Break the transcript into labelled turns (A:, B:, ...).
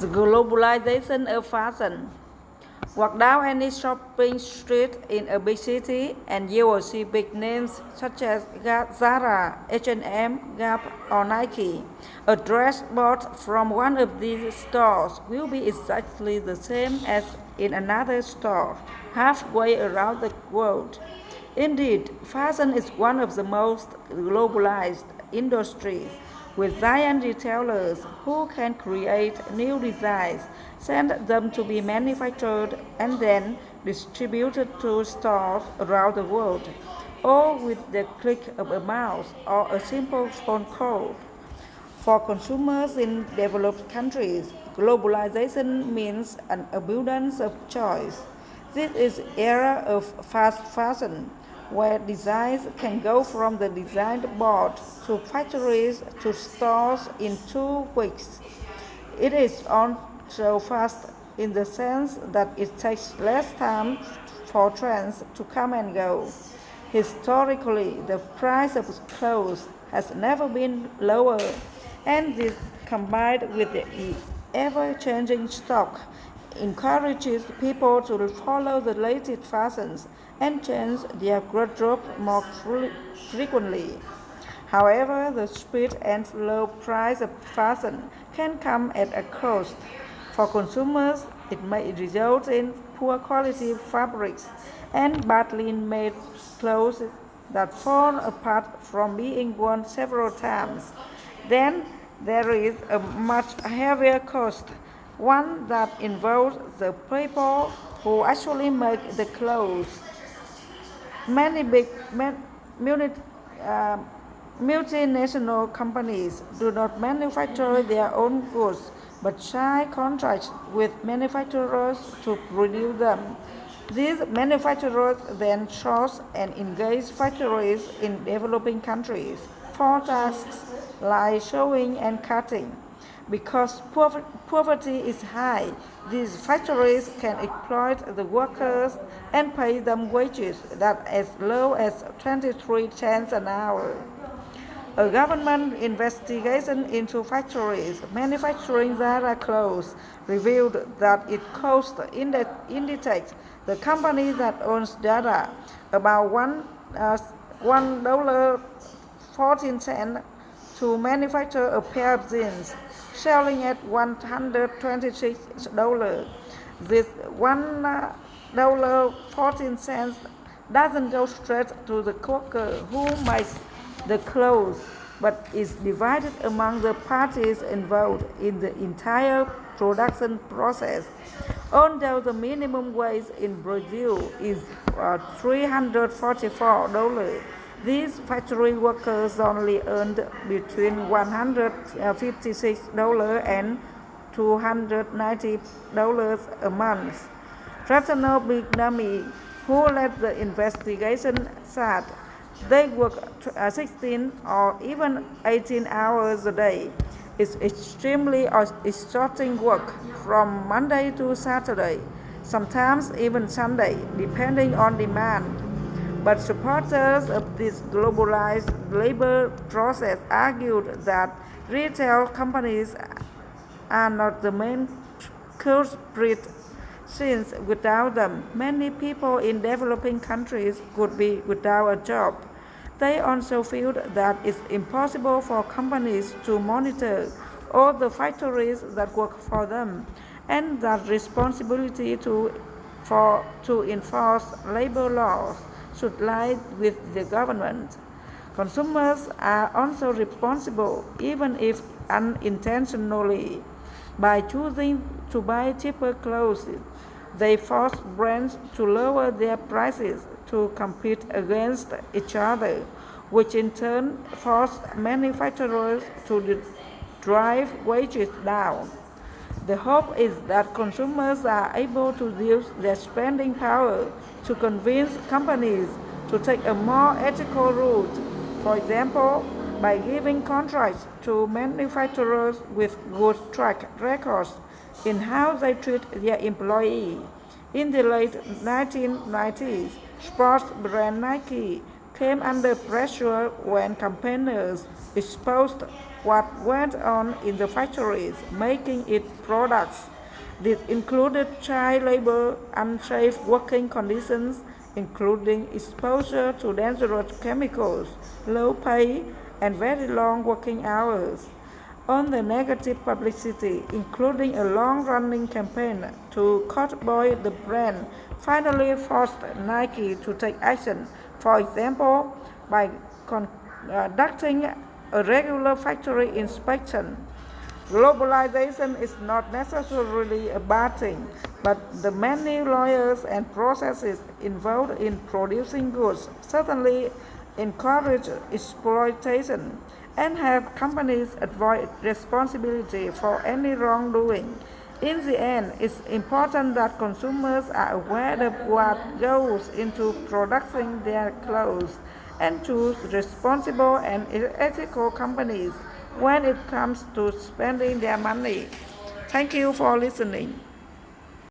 A: The globalization of fashion. Walk down any shopping street in a big city and you will see big names such as Zara, H&M, Gap or Nike. A dress bought from one of these stores will be exactly the same as in another store halfway around the world. Indeed, fashion is one of the most globalized industries, with giant retailers who can create new designs, send them to be manufactured, and then distributed to stores around the world, all with the click of a mouse or a simple phone call. For consumers in developed countries, globalization means an abundance of choice. This is era of fast fashion, where designs can go from the design board to factories to stores in 2 weeks. It is also fast in the sense that it takes less time for trends to come and go. Historically, the price of clothes has never been lower, and this combined with the ever-changing stock encourages people to follow the latest fashions and change their wardrobe more frequently. However, the speed and low price of fashion can come at a cost. For consumers, it may result in poor quality fabrics and badly made clothes that fall apart from being worn several times. Then there is a much heavier cost, one that involves the people who actually make the clothes. Many big uh, multinational companies do not manufacture their own goods but sign contracts with manufacturers to produce them. These manufacturers then source and engage factories in developing countries for tasks like sewing and cutting. Because poverty is high, these factories can exploit the workers and pay them wages that as low as 23 cents an hour. A government investigation into factories manufacturing Zara clothes revealed that it cost Inditex, the company that owns Zara, about $1 14 cents to manufacture a pair of jeans, selling at $126. This $1 14 cents doesn't go straight to the worker who makes the clothes, but is divided among the parties involved in the entire production process. Although the minimum wage in Brazil is $344, these factory workers only earned between $156 and $290 a month. Ratano Bignami, who led the investigation, said they work 16 or even 18 hours a day. It's extremely exhausting work from Monday to Saturday, sometimes even Sunday, depending on demand. But supporters of this globalized labor process argued that retail companies are not the main culprit, since without them, many people in developing countries could be without a job. They also feel that it's impossible for companies to monitor all the factories that work for them, and that responsibility to enforce labor laws should lie with the government. Consumers are also responsible, even if unintentionally. By choosing to buy cheaper clothes, they force brands to lower their prices to compete against each other, which in turn force manufacturers to drive wages down. The hope is that consumers are able to use their spending power to convince companies to take a more ethical route, for example, by giving contracts to manufacturers with good track records in how they treat their employees. In the late 1990s, sports brand Nike came under pressure when campaigners exposed what went on in the factories making its products. This included child labor, unsafe working conditions, including exposure to dangerous chemicals, low pay, and very long working hours. On the negative publicity, including a long-running campaign to cutboy the brand, finally forced Nike to take action, for example, by conducting a regular factory inspection. Globalization is not necessarily a bad thing, but the many layers and processes involved in producing goods certainly encourage exploitation and have companies avoid responsibility for any wrongdoing. In the end, it's important that consumers are aware of what goes into producing their clothes and choose responsible and ethical companies when it comes to spending their money. Thank you for listening.